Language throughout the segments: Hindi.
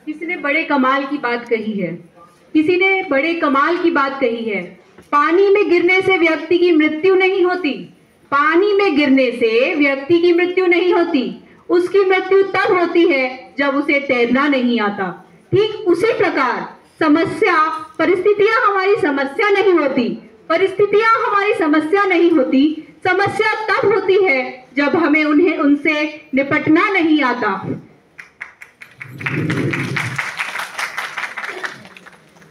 किसी ने बड़े कमाल की बात कही है। किसी ने बड़े कमाल की बात कही है। पानी में गिरने से व्यक्ति की मृत्यु नहीं होती। पानी में गिरने से व्यक्ति की मृत्यु नहीं होती। उसकी मृत्यु तब होती है जब उसे तैरना नहीं आता। ठीक उसी प्रकार परिस्थितियां हमारी समस्या नहीं होती। परिस्थितियां हमारी समस्या नहीं होती। समस्या तब होती है जब हमें उनसे निपटना नहीं आता।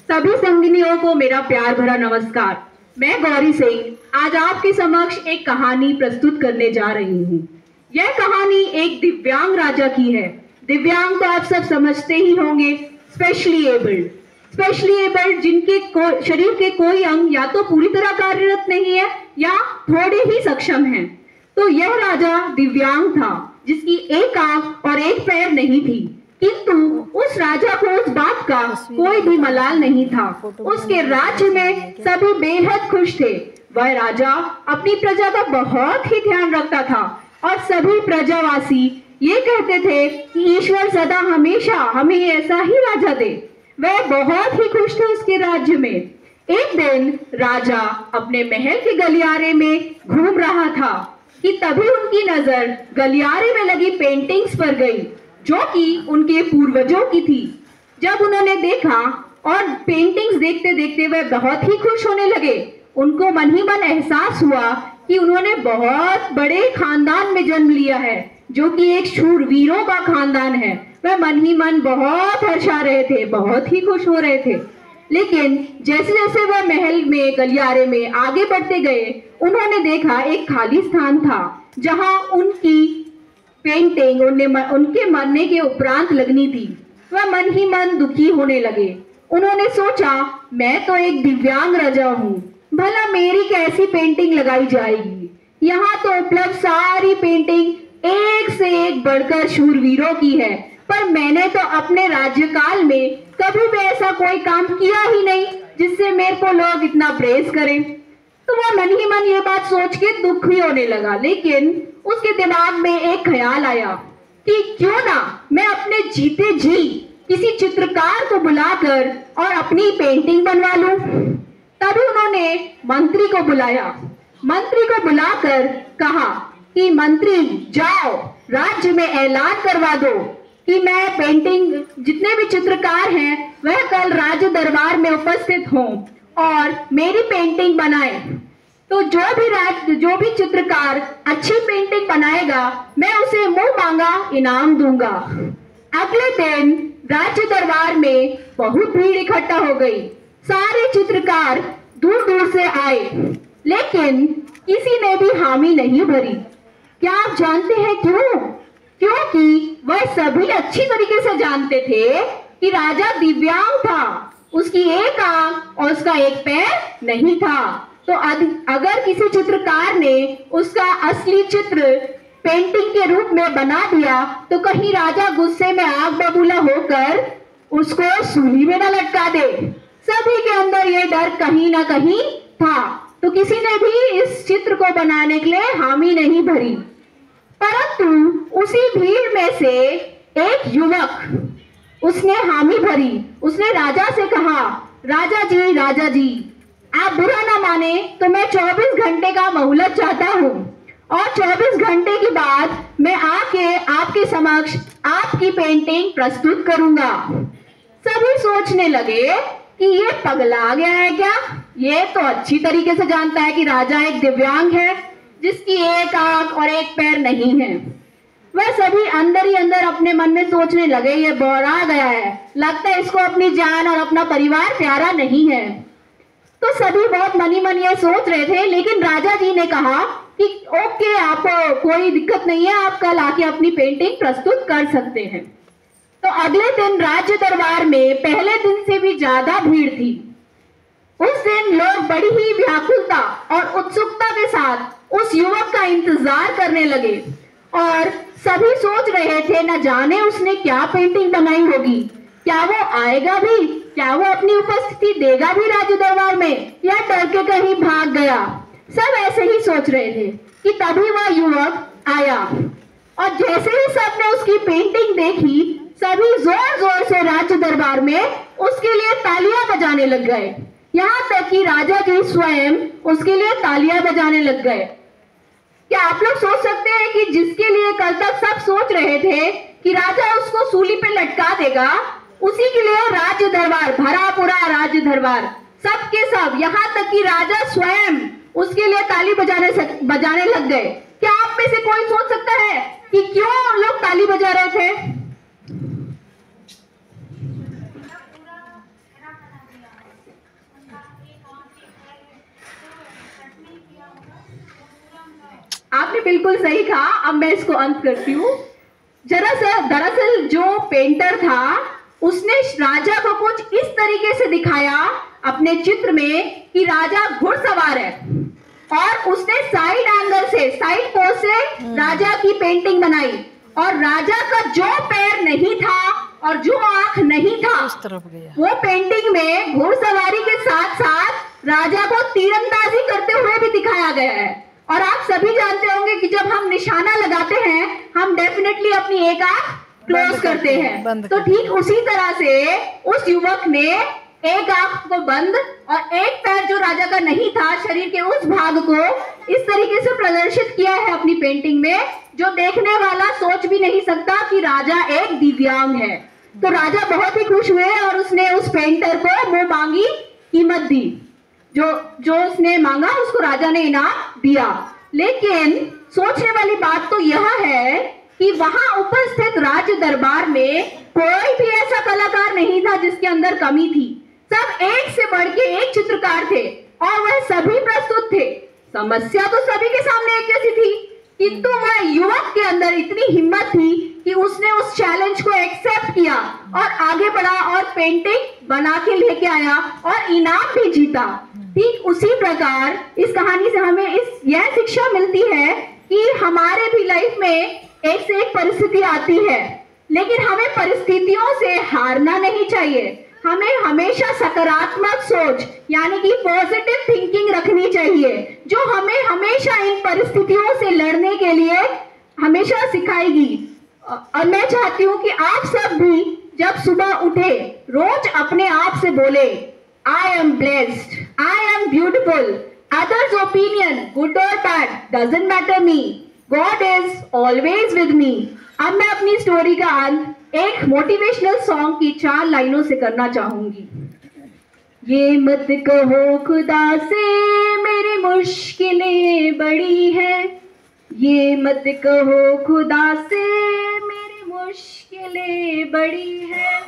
सभी संगिनियों को मेरा प्यार भरा नमस्कार। मैं गौरी सिंह आज आपके समक्ष एक कहानी प्रस्तुत करने जा रही हूँ। यह कहानी एक दिव्यांग राजा की है। दिव्यांग तो आप सब समझते ही होंगे, स्पेशली एबल्ड जिनके शरीर के कोई अंग या तो पूरी तरह कार्यरत नहीं है या थोड़े ही सक्षम हैं। तो यह राजा दिव्यांग था जिसकी एक आंख और एक पैर नहीं थी, किंतु उस राजा को उस बात का कोई भी मलाल नहीं था। उसके राज्य में सभी बेहद खुश थे। वह राजा अपनी प्रजा का बहुत ही ध्यान रखता था और सभी प्रजावासी ये कहते थे कि ईश्वर सदा हमेशा हमें ऐसा ही राजा दे। वह बहुत ही खुश थे उसके राज्य में। एक दिन राजा अपने महल के गलियारे में घूम रहा था कि तभी उनकी नजर गलियारे में लगी पेंटिंग्स पर गई जो कि उनके पूर्वजों की थी। जब उन्होंने देखा और पेंटिंग्स देखते देखते वह बहुत ही खुश होने लगे। उनको मन ही मन एहसास हुआ कि उन्होंने बहुत बड़े खानदान में जन्म लिया है जो कि एक शूरवीरों का खानदान है। वह मन ही मन बहुत हर्षा रहे थे, बहुत ही खुश हो रहे थे। लेकिन जैसे जैसे वह महल में गलियारे में आगे बढ़ते गए, उन्होंने देखा एक खाली स्थान था जहां उनकी पेंटिंग उनके मरने के उपरांत लगनी थी। वह मन ही मन दुखी होने लगे। उन्होंने सोचा, मैं तो एक दिव्यांग राजा हूँ, भला मेरी कैसी पेंटिंग लगाई जाएगी। यहाँ तो उपलब्ध सारी पेंटिंग एक से एक बढ़कर शूरवीरों की है, पर मैंने तो अपने राज्यकाल में कभी भी ऐसा कोई काम किया ही नहीं जिससे मेरे को लोग इतना प्रेज करें। तो वह मन ही मन ये बात सोच के दुखी होने लगा। लेकिन उसके दिमाग में एक ख्याल आया कि क्यों ना मैं अपने जीते जी किसी चित्रकार को बुलाकर और अपनी पेंटिंग बनवा लूं। तभी उन्होंने मंत्री को बुलाया। मंत्री को बुलाकर कहा कि मंत्री जाओ राज्य में ऐलान करवा दो कि मैं पेंटिंग जितने भी चित्रकार हैं वह कल राज्य दरबार में उपस्थित हों और मेरी पेंटिंग बनाए। तो जो भी चित्रकार अच्छी पेंटिंग बनाएगा मैं उसे मुंह मांगा इनाम दूंगा। अगले दिन राज्य दरबार में बहुत भीड़ इकट्ठा हो गई। सारे चित्रकार दूर दूर से आए, लेकिन किसी ने भी हामी नहीं भरी। क्या आप जानते हैं क्यों? क्योंकि वह सभी अच्छी तरीके से जानते थे कि राजा दिव्यांग था, उसकी एक आंख और उसका एक पैर नहीं था। तो अगर किसी चित्रकार ने उसका असली चित्र पेंटिंग के रूप में बना दिया तो कहीं राजा गुस्से में आग बबूला होकर उसको सूली में न लटका दे। सभी के अंदर ये डर कहीं ना कहीं था, तो किसी ने भी इस चित्र को बनाने के लिए हामी नहीं भरी। परंतु उसी भीड़ में से एक युवक उसने हामी भरी। उसने राजा से कहा, राजा जी आप बुरा ना माने तो मैं 24 घंटे का मोहलत चाहता हूँ और 24 घंटे के बाद मैं आके आपके समक्ष आपकी पेंटिंग प्रस्तुत करूंगा। सभी सोचने लगे कि ये पगला गया है क्या? ये तो अच्छी तरीके से जानता है कि राजा एक दिव्यांग है जिसकी एक आंख और एक पैर नहीं है। वह सभी अंदर ही अंदर अपने मन में सोचने लगे, ये बौरा गया है, लगता है इसको अपनी जान और अपना परिवार प्यारा नहीं है। तो सभी बहुत मनी मन ये सोच रहे थे। लेकिन राजा जी ने कहा कि ओके, आप कोई दिक्कत नहीं है, आप कल आके अपनी पेंटिंग प्रस्तुत कर सकते हैं। तो अगले दिन राज्य दरबार में पहले दिन से भी ज्यादा भीड़ थी। उस दिन लोग बड़ी ही व्याकुलता और उत्सुकता के साथ उस युवक का इंतजार करने लगे और सभी सोच रहे थे न जाने उसने क्या पेंटिंग बनाई होगी। क्या वो आएगा भी? क्या वो अपनी उपस्थिति देगा भी राज्य दरबार में, या डर के कहीं भाग गया? सब ऐसे ही सोच रहे थे कि तभी वह युवक आया और जैसे ही सबने उसकी पेंटिंग देखी, सभी जोर जोर से राज्य दरबार में उसके लिए तालियां बजाने लग गए। यहाँ तक कि राजा जी स्वयं उसके लिए तालियां बजाने लग गए। क्या आप लोग सोच सकते हैं कि जिसके लिए कल तक सब सोच रहे थे कि राजा उसको सूली पे लटका देगा, उसी के लिए राज्य दरबार, भरा पूरा राज्य दरबार, सबके सब, यहाँ तक कि राजा स्वयं उसके लिए ताली बजाने लग गए। क्या आप में से कोई सोच सकता है कि क्यों लोग ताली बजा रहे थे? आपने बिल्कुल सही कहा। अब मैं इसको अंत करती हूँ। दरअसल जो पेंटर था उसने राजा को कुछ इस तरीके से दिखाया अपने चित्र में कि राजा घुड़सवार है, और उसने साइड एंगल से, साइड पोज से राजा की पेंटिंग बनाई, और राजा का जो पैर नहीं था और जो आंख नहीं था, वो पेंटिंग में घुड़सवारी के साथ साथ राजा को तीरंदाजी करते हुए भी दिखाया गया है। और आप सभी जानते होंगे कि जब हम निशाना लगाते हैं हम डेफिनेटली अपनी एक आंख क्लोज करते हैं। तो ठीक उसी तरह से उस युवक ने एक आंख को बंद और एक पैर जो राजा का नहीं था, शरीर के उस भाग को इस तरीके से प्रदर्शित किया है अपनी पेंटिंग में, जो देखने वाला सोच भी नहीं सकता कि राजा एक दिव्यांग है। तो राजा बहुत ही खुश हुए और उसने उस पेंटर को मुंह मांगी कीमत दी। जो उसने मांगा उसको राजा ने इनाम दिया। लेकिन सोचने वाली बात तो यह है कि वहां उपस्थित राज्य दरबार में कोई भी ऐसा कलाकार नहीं था जिसके अंदर कमी थी। सब एक से बढ़ के एक चित्रकार थे और वह सभी प्रस्तुत थे। समस्या तो सभी के सामने एक जैसी थी, किंतु वह युवक के अंदर इतनी हिम्मत थी कि उसने उस चैलेंज को एक्सेप्ट किया और आगे बढ़ा और पेंटिंग बना के लेके आया और इनाम भी जीता। ठीक उसी प्रकार इस कहानी से हमें यह शिक्षा मिलती है कि हमारे भी लाइफ में एक से एक परिस्थिति आती है, लेकिन हमें परिस्थितियों से हारना नहीं चाहिए। हमें हमेशा सकारात्मक सोच यानी कि पॉजिटिव थिंकिंग रखनी चाहिए, जो हमें हमेशा इन परिस्थितियों से लड़ने के लिए हमेशा सिखाएगी। और मैं चाहती हूँ कि आप सब भी जब सुबह उठे रोज अपने आप से बोले, I am blessed, I am beautiful, others' opinion, good or bad, doesn't matter me, God is always with me। अब मैं अपनी स्टोरी का अंत एक मोटिवेशनल सॉन्ग की 4 लाइनों से करना चाहूंगी। ये मत कहो खुदा से मेरी मुश्किलें बड़ी है, ये मत कहो खुदा से मेरी मुश्किलें बड़ी है,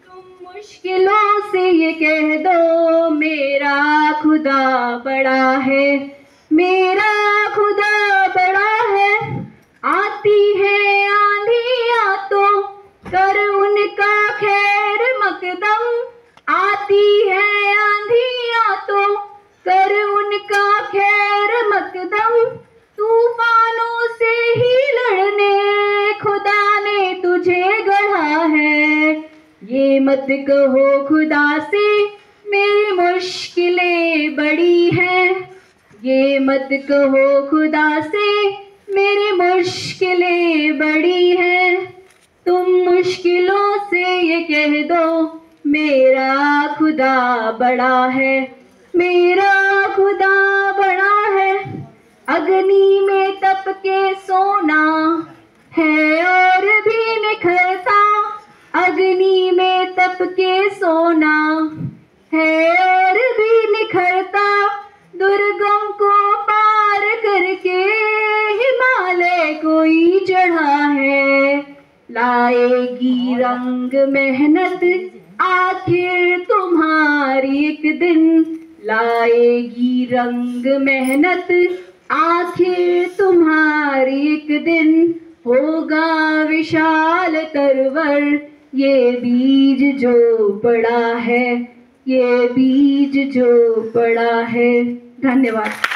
तुम मुश्किलों से ये कह दो मेरा खुदा बड़ा है, मेरा खुदा बड़ा है। आती है आंधियां तो कर उनका खैर मकदम, आती है आंधियां तो कर उनका खैर मकदम, तूफानों से ही लड़ने खुदा ने तुझे गढ़ा है। ये मत कहो खुदा से मेरी मुश्किलें बड़ी हैं, ये मत कहो खुदा से मेरी मुश्किलें बड़ी हैं, तुम मुश्किलों से ये कह दो मेरा खुदा बड़ा है, मेरा खुदा बड़ा है। अग्नि में तप के सोना है और भी निखरता, अग्नि में तप के सोना है और भी निखरता, दुर्गम को पार करके हिमालय कोई चढ़ा है। लाएगी रंग मेहनत आखिर तुम्हारी एक दिन, लाएगी रंग मेहनत आखिर तुम्हारी एक दिन, होगा विशाल तरवर ये बीज जो पड़ा है, ये बीज जो पड़ा है। धन्यवाद।